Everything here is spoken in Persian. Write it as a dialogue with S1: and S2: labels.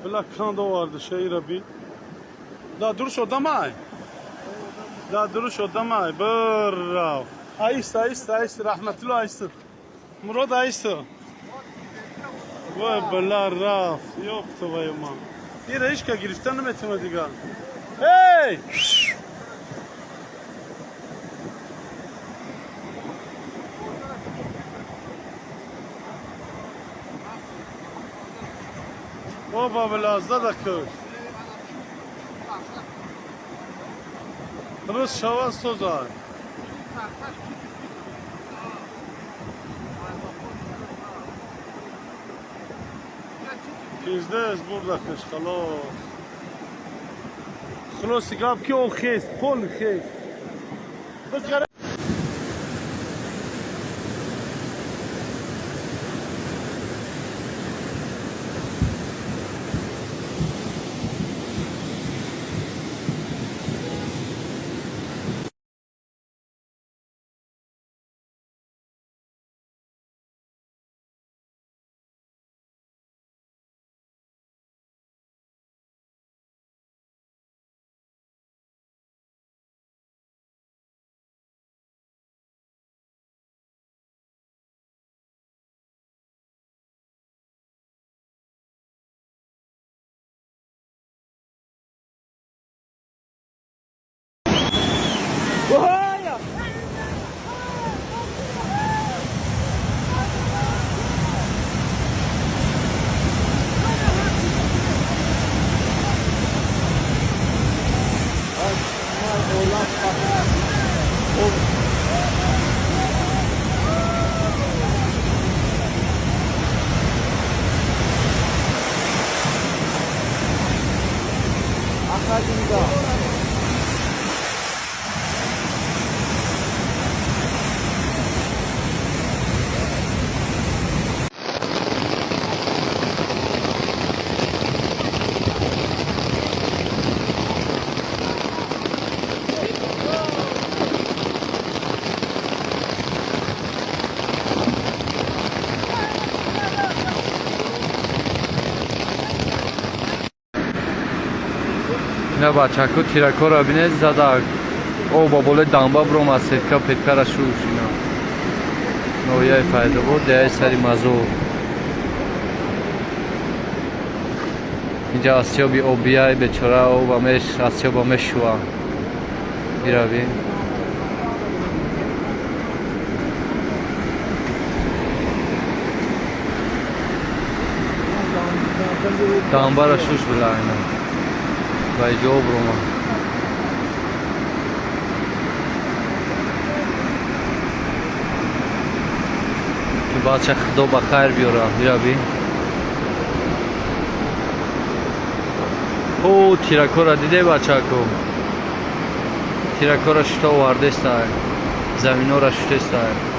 S1: بلا کاندا vardı şey Rabbi. Da duruş odamay. Da duruş odamay. Bravo. Ayıst rahmetli ayıst. Murad ayıst. Vay bela raf. Yoktu vay aman. Bir reişka giriften mi etmedi gal? Hey! Oba belazda da kır. Rus şavan sozar. Bizdeyiz burada kış halos. Halos sigab ki o khis, pol khis. Bas gara.
S2: Olha!
S3: اینا بچه ها تیرکا را بینه زده او با بوله دنبا برو مسیرکا پیتکا را شوش اینا نویه فایده بود دیگه سری مزو اینجا آسیابی او بیای بچوره او بامش آسیاب بامش شوا بیرا بین دنبا را شوش بلا اینا بای جو بروما که بچه خدا بخیر بیاره بیا بی او تیرکو را دیده بچه کو تیرکو را شتا ورده استای زمینو را شتا استای